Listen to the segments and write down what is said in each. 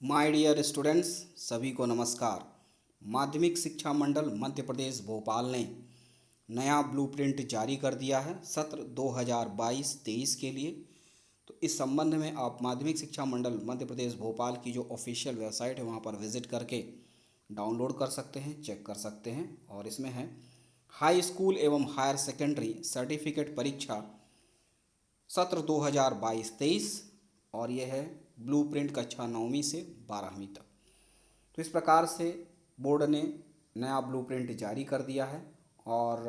My dear students, सभी को नमस्कार। माध्यमिक शिक्षा मंडल मध्य प्रदेश भोपाल ने नया ब्लूप्रिंट जारी कर दिया है सत्र 2022-23 के लिए। तो इस संबंध में आप माध्यमिक शिक्षा मंडल मध्य प्रदेश भोपाल की जो ऑफिशियल वेबसाइट है वहाँ पर विज़िट करके डाउनलोड कर सकते हैं, चेक कर सकते हैं। और इसमें है हाई स्कूल एवं हायर सेकेंडरी सर्टिफिकेट परीक्षा सत्र 2022-23 और यह है ब्लूप्रिंट कक्षा 9वीं से 12वीं तक। तो इस प्रकार से बोर्ड ने नया ब्लूप्रिंट जारी कर दिया है और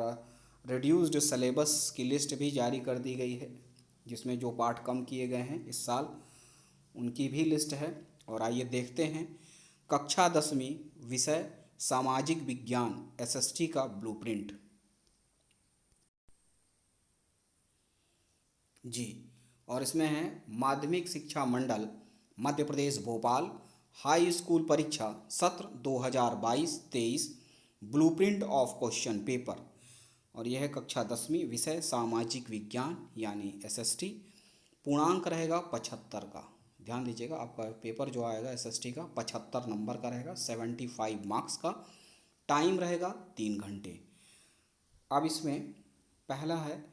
रिड्यूस्ड सिलेबस की लिस्ट भी जारी कर दी गई है, जिसमें जो पाठ कम किए गए हैं इस साल उनकी भी लिस्ट है। और आइए देखते हैं कक्षा 10वीं विषय सामाजिक विज्ञान एसएसटी का ब्लूप्रिंट। जी, और इसमें है माध्यमिक शिक्षा मंडल मध्य प्रदेश भोपाल हाई स्कूल परीक्षा सत्र 2022-23 ब्लूप्रिंट ऑफ क्वेश्चन पेपर। और यह है कक्षा 10वीं विषय सामाजिक विज्ञान यानी एसएसटी। पूर्णांक रहेगा 75 का। ध्यान दीजिएगा, आपका पेपर जो आएगा एसएसटी का 75 नंबर का रहेगा, 75 मार्क्स का। टाइम रहेगा 3 घंटे। अब इसमें पहला है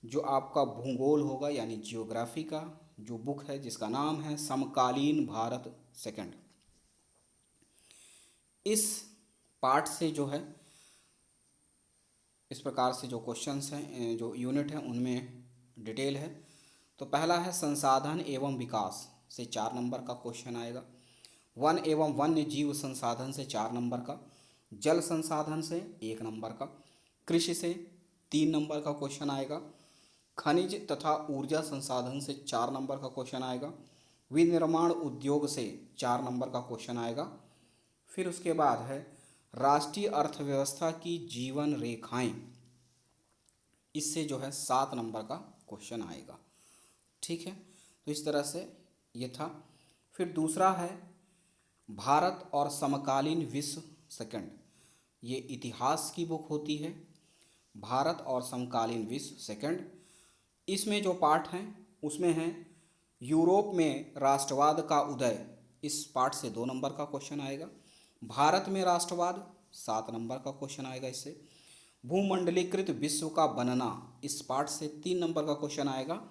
जो आपका भूगोल होगा यानी जियोग्राफी का जो बुक है जिसका नाम है समकालीन भारत सेकंड। इस पार्ट से जो है इस प्रकार से जो क्वेश्चंस हैं, जो यूनिट हैं उनमें डिटेल है। तो पहला है संसाधन एवं विकास से 4 नंबर का क्वेश्चन आएगा। वन एवं वन्य जीव संसाधन से 4 नंबर का। जल संसाधन से 1 नंबर का। कृषि से 3 नंबर का क्वेश्चन आएगा। खनिज तथा ऊर्जा संसाधन से 4 नंबर का क्वेश्चन आएगा। विनिर्माण उद्योग से 4 नंबर का क्वेश्चन आएगा। फिर उसके बाद है राष्ट्रीय अर्थव्यवस्था की जीवन रेखाएं, इससे जो है 7 नंबर का क्वेश्चन आएगा। ठीक है, तो इस तरह से ये था। फिर दूसरा है भारत और समकालीन विश्व सेकंड। ये इतिहास की बुक होती है, भारत और समकालीन विश्व सेकंड। इसमें जो पाठ हैं उसमें है यूरोप में राष्ट्रवाद का उदय। इस पाठ से 2 नंबर का क्वेश्चन आएगा। भारत में राष्ट्रवाद 7 नंबर का क्वेश्चन आएगा इससे। भूमंडलीकृत विश्व का बनना, इस पाठ से 3 नंबर का क्वेश्चन आएगा।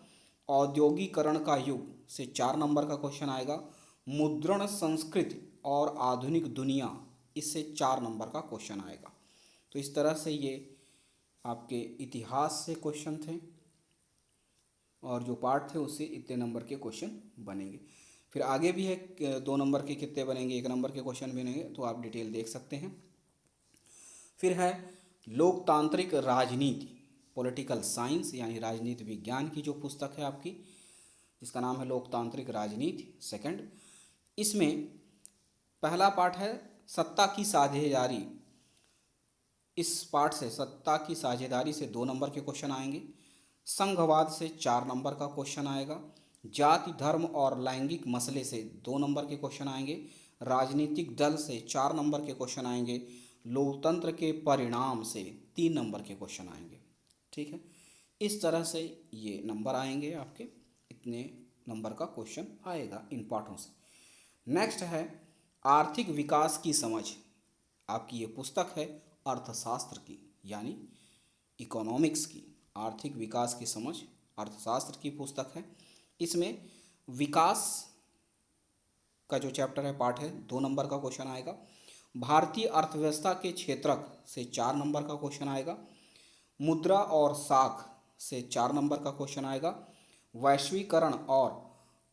औद्योगिकरण का युग से 4 नंबर का क्वेश्चन आएगा। मुद्रण संस्कृति और आधुनिक दुनिया, इससे 4 नंबर का क्वेश्चन आएगा। तो इस तरह से ये आपके इतिहास से क्वेश्चन थे और जो पार्ट थे उससे इतने नंबर के क्वेश्चन बनेंगे। फिर आगे भी है 2 नंबर के कितने बनेंगे, 1 नंबर के क्वेश्चन बनेंगे, तो आप डिटेल देख सकते हैं। फिर है लोकतांत्रिक राजनीति पॉलिटिकल साइंस यानी राजनीति विज्ञान की जो पुस्तक है आपकी, जिसका नाम है लोकतांत्रिक राजनीति सेकंड। इसमें पहला पाठ है सत्ता की साझेदारी। इस पाठ से सत्ता की साझेदारी से 2 नंबर के क्वेश्चन आएंगे। संघवाद से 4 नंबर का क्वेश्चन आएगा। जाति धर्म और लैंगिक मसले से 2 नंबर के क्वेश्चन आएंगे। राजनीतिक दल से 4 नंबर के क्वेश्चन आएंगे। लोकतंत्र के परिणाम से 3 नंबर के क्वेश्चन आएंगे। ठीक है, इस तरह से ये नंबर आएंगे आपके, इतने नंबर का क्वेश्चन आएगा इन पाठों से। नेक्स्ट है आर्थिक विकास की समझ। आपकी ये पुस्तक है अर्थशास्त्र की यानी इकोनॉमिक्स की। आर्थिक विकास की समझ अर्थशास्त्र की पुस्तक है। इसमें विकास का जो चैप्टर है पार्ट है 2 नंबर का क्वेश्चन आएगा। भारतीय अर्थव्यवस्था के क्षेत्रक से 4 नंबर का क्वेश्चन आएगा। मुद्रा और साख से 4 नंबर का क्वेश्चन आएगा। वैश्वीकरण और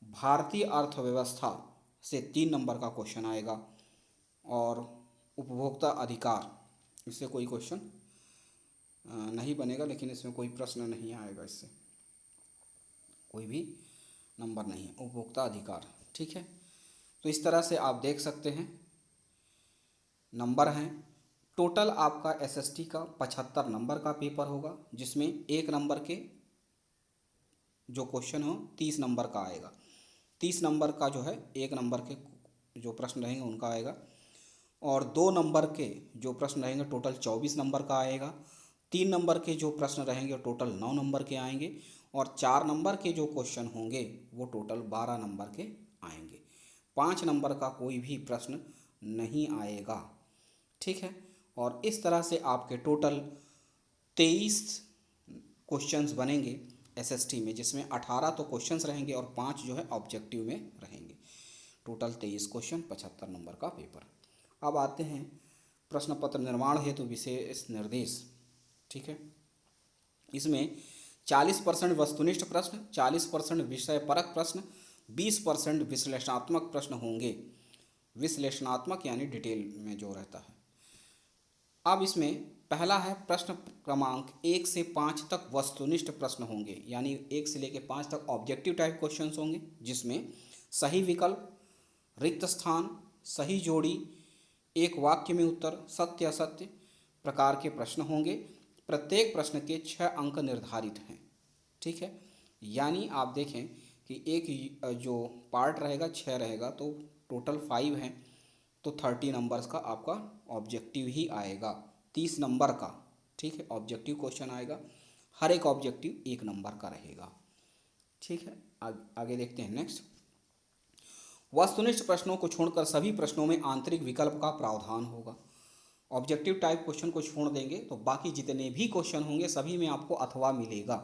भारतीय अर्थव्यवस्था से 3 नंबर का क्वेश्चन आएगा। और उपभोक्ता अधिकार, इससे कोई क्वेश्चन नहीं बनेगा, लेकिन इसमें कोई प्रश्न नहीं आएगा, इससे कोई भी नंबर नहीं है, उपभोक्ता अधिकार। ठीक है, तो इस तरह से आप देख सकते हैं नंबर हैं। टोटल आपका एसएसटी का 75 नंबर का पेपर होगा, जिसमें 1 नंबर के जो क्वेश्चन हो 30 नंबर का आएगा। 30 नंबर का जो है 1 नंबर के जो प्रश्न रहेंगे उनका आएगा। और 2 नंबर के जो प्रश्न रहेंगे टोटल 24 नंबर का आएगा। 3 नंबर के जो प्रश्न रहेंगे टोटल 9 नंबर के आएंगे। और 4 नंबर के जो क्वेश्चन होंगे वो टोटल 12 नंबर के आएंगे। 5 नंबर का कोई भी प्रश्न नहीं आएगा। ठीक है, और इस तरह से आपके टोटल 23 क्वेश्चंस बनेंगे एसएसटी में, जिसमें 18 तो क्वेश्चंस रहेंगे और 5 जो है ऑब्जेक्टिव में रहेंगे। टोटल 23 क्वेश्चन, 75 नंबर का पेपर। अब आते हैं प्रश्न पत्र निर्माण हेतु विशेष निर्देश। ठीक है, इसमें 40% वस्तुनिष्ठ प्रश्न, 40% विषय परक प्रश्न, 20% विश्लेषणात्मक प्रश्न होंगे। विश्लेषणात्मक यानी डिटेल में जो रहता है। अब इसमें पहला है प्रश्न क्रमांक 1 से 5 तक वस्तुनिष्ठ प्रश्न होंगे, यानी 1 से लेकर 5 तक ऑब्जेक्टिव टाइप क्वेश्चंस होंगे, जिसमें सही विकल्प, रिक्त स्थान, सही जोड़ी, एक वाक्य में उत्तर, सत्य असत्य प्रकार के प्रश्न होंगे। प्रत्येक प्रश्न के 6 अंक निर्धारित हैं। ठीक है, यानी आप देखें कि एक जो पार्ट रहेगा 6 रहेगा, तो टोटल 5 है, तो 30 नंबर्स का आपका ऑब्जेक्टिव ही आएगा, 30 नंबर का। ठीक है, ऑब्जेक्टिव क्वेश्चन आएगा, हर एक ऑब्जेक्टिव 1 नंबर का रहेगा। ठीक है, आगे देखते हैं नेक्स्ट। वस्तुनिष्ठ प्रश्नों को छोड़कर सभी प्रश्नों में आंतरिक विकल्प का प्रावधान होगा। ऑब्जेक्टिव टाइप क्वेश्चन को छोड़ देंगे तो बाकी जितने भी क्वेश्चन होंगे सभी में आपको अथवा मिलेगा।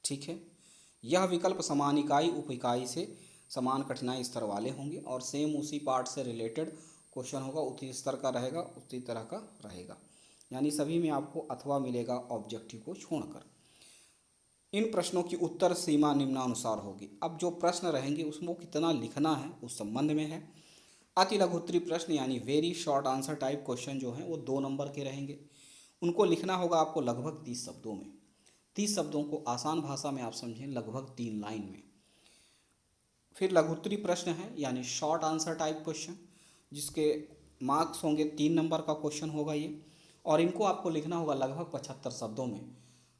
ठीक है, यह विकल्प समान इकाई उप इकाई से समान कठिनाई स्तर वाले होंगे और सेम उसी पार्ट से रिलेटेड क्वेश्चन होगा, उसी स्तर का रहेगा, उसी तरह का रहेगा, यानी सभी में आपको अथवा मिलेगा ऑब्जेक्टिव को छोड़कर। इन प्रश्नों की उत्तर सीमा निम्नानुसार होगी। अब जो प्रश्न रहेंगे उसमें कितना लिखना है उस संबंध में है। अति लघु उत्तरीय प्रश्न यानी very short answer type question जो हैं वो 2 नंबर के रहेंगे। उनको लिखना होगा आपको लगभग 30 शब्दों में। 30 शब्दों को आसान भाषा में आप समझें लगभग 3 लाइन में। फिर लघु उत्तरीय प्रश्न है यानी शॉर्ट आंसर टाइप क्वेश्चन, जिसके मार्क्स होंगे 3 नंबर का क्वेश्चन होगा ये, और इनको आपको लिखना होगा लगभग 75 शब्दों में।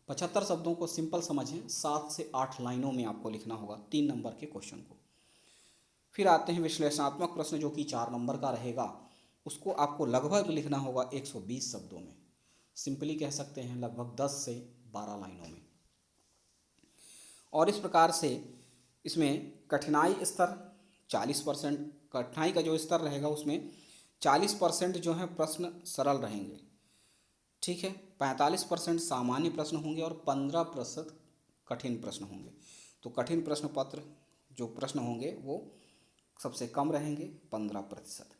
75 शब्दों को सिंपल समझें, 7 से 8 लाइनों में आपको लिखना होगा 3 नंबर के क्वेश्चन को। फिर आते हैं विश्लेषणात्मक प्रश्न जो कि 4 नंबर का रहेगा, उसको आपको लगभग लिखना होगा 120 शब्दों में। सिंपली कह सकते हैं लगभग 10 से 12 लाइनों में। और इस प्रकार से इसमें कठिनाई स्तर 40%, कठिनाई का जो स्तर रहेगा उसमें 40% जो है प्रश्न सरल रहेंगे। ठीक है, 45% सामान्य प्रश्न होंगे और 15% कठिन प्रश्न होंगे। तो कठिन प्रश्न पत्र जो प्रश्न होंगे वो सबसे कम रहेंगे 15%।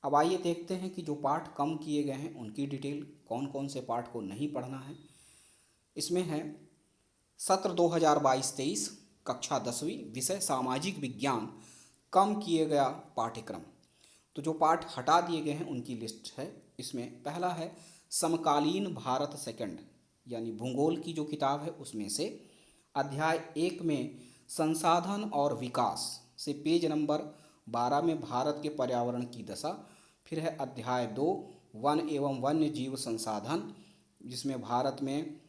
अब आइए देखते हैं कि जो पाठ कम किए गए हैं उनकी डिटेल, कौन कौन से पाठ को नहीं पढ़ना है। इसमें है सत्र 2022-23 कक्षा 10वीं, विषय सामाजिक विज्ञान, कम किए गया पाठ्यक्रम। तो जो पाठ हटा दिए गए हैं उनकी लिस्ट है। इसमें पहला है समकालीन भारत सेकंड, यानी भूगोल की जो किताब है उसमें से अध्याय 1 में संसाधन और विकास से पेज नंबर 12 में भारत के पर्यावरण की दशा। फिर है अध्याय 2 वन एवं वन्य जीव संसाधन, जिसमें भारत में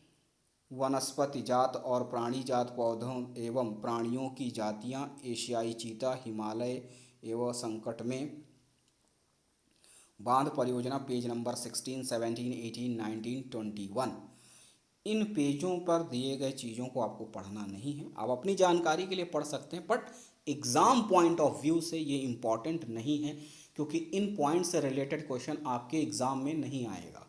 वनस्पति जात और प्राणी जात पौधों एवं प्राणियों की जातियां, एशियाई चीता, हिमालय एवं संकट में बांध परियोजना, पेज नंबर 16, 17, 18, 19, 21। इन पेजों पर दिए गए चीज़ों को आपको पढ़ना नहीं है, आप अपनी जानकारी के लिए पढ़ सकते हैं, but exam point of view से ये इम्पॉर्टेंट नहीं है, क्योंकि इन पॉइंट से रिलेटेड क्वेश्चन आपके एग्ज़ाम में नहीं आएगा।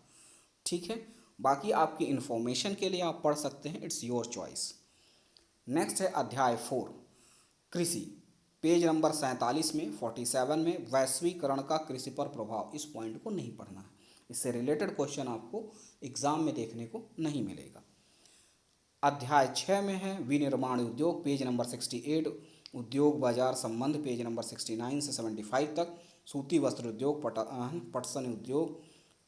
ठीक है, बाकी आपकी इन्फॉर्मेशन के लिए आप पढ़ सकते हैं, इट्स योर चॉइस। नेक्स्ट है अध्याय 4 कृषि, पेज नंबर 47 में 47 में वैश्वीकरण का कृषि पर प्रभाव। इस पॉइंट को नहीं पढ़ना है, इससे रिलेटेड क्वेश्चन आपको एग्जाम में देखने को नहीं मिलेगा। अध्याय 6 में है विनिर्माण उद्योग, पेज नंबर 68, उद्योग बाजार संबंध, पेज नंबर 69 से 75 तक, सूती वस्त्र उद्योग, पटसन उद्योग,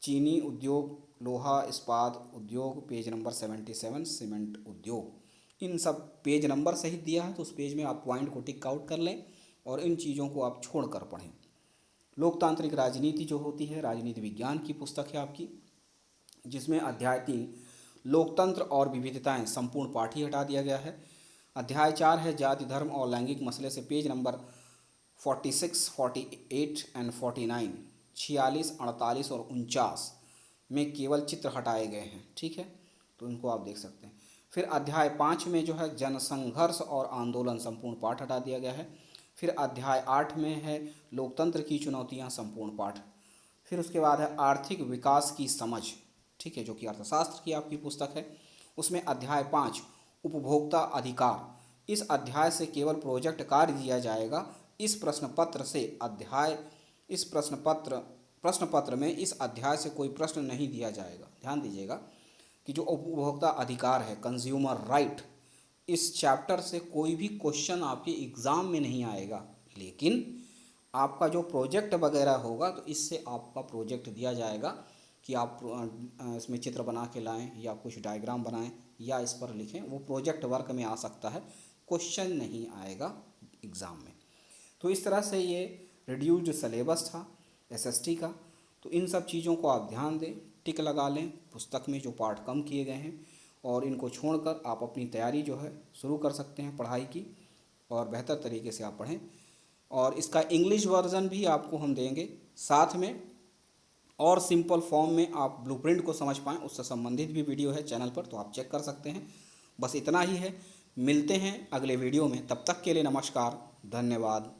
चीनी उद्योग, लोहा इस्पात उद्योग, पेज नंबर 77, सीमेंट उद्योग। इन सब पेज नंबर सहित दिया है, तो उस पेज में आप पॉइंट को टिक आउट कर लें और इन चीज़ों को आप छोड़ कर पढ़ें। लोकतांत्रिक राजनीति जो होती है, राजनीति विज्ञान की पुस्तक है आपकी, जिसमें अध्याय 3 लोकतंत्र और विविधताएं, संपूर्ण पाठ ही हटा दिया गया है। अध्याय 4 है जाति धर्म और लैंगिक मसले, से पेज नंबर 46, 48 एंड 49, 46, 48 और 49 में केवल चित्र हटाए गए हैं। ठीक है, तो इनको आप देख सकते हैं। फिर अध्याय 5 में जो है जनसंघर्ष और आंदोलन, संपूर्ण पाठ हटा दिया गया है। फिर अध्याय 8 में है लोकतंत्र की चुनौतियाँ संपूर्ण पाठ। फिर उसके बाद है आर्थिक विकास की समझ, ठीक है, जो कि अर्थशास्त्र की आपकी पुस्तक है। उसमें अध्याय 5 उपभोक्ता अधिकार। इस अध्याय से केवल प्रोजेक्ट कार्य दिया जाएगा। इस प्रश्न पत्र से इस प्रश्न पत्र में इस अध्याय से कोई प्रश्न नहीं दिया जाएगा। ध्यान दीजिएगा कि जो उपभोक्ता अधिकार है, कंज्यूमर राइट, इस चैप्टर से कोई भी क्वेश्चन आपके एग्ज़ाम में नहीं आएगा, लेकिन आपका जो प्रोजेक्ट वगैरह होगा तो इससे आपका प्रोजेक्ट दिया जाएगा कि आप इसमें चित्र बना के लाएं या कुछ डायग्राम बनाएं या इस पर लिखें। वो प्रोजेक्ट वर्क में आ सकता है, क्वेश्चन नहीं आएगा एग्ज़ाम में। तो इस तरह से ये रिड्यूस्ड सिलेबस था एसएसटी का। तो इन सब चीज़ों को आप ध्यान दें, टिक लगा लें पुस्तक में जो पार्ट कम किए गए हैं, और इनको छोड़कर आप अपनी तैयारी जो है शुरू कर सकते हैं पढ़ाई की, और बेहतर तरीके से आप पढ़ें। और इसका इंग्लिश वर्ज़न भी आपको हम देंगे साथ में, और सिंपल फॉर्म में आप ब्लूप्रिंट को समझ पाएँ उससे संबंधित भी वीडियो है चैनल पर, तो आप चेक कर सकते हैं। बस इतना ही है, मिलते हैं अगले वीडियो में, तब तक के लिए नमस्कार, धन्यवाद।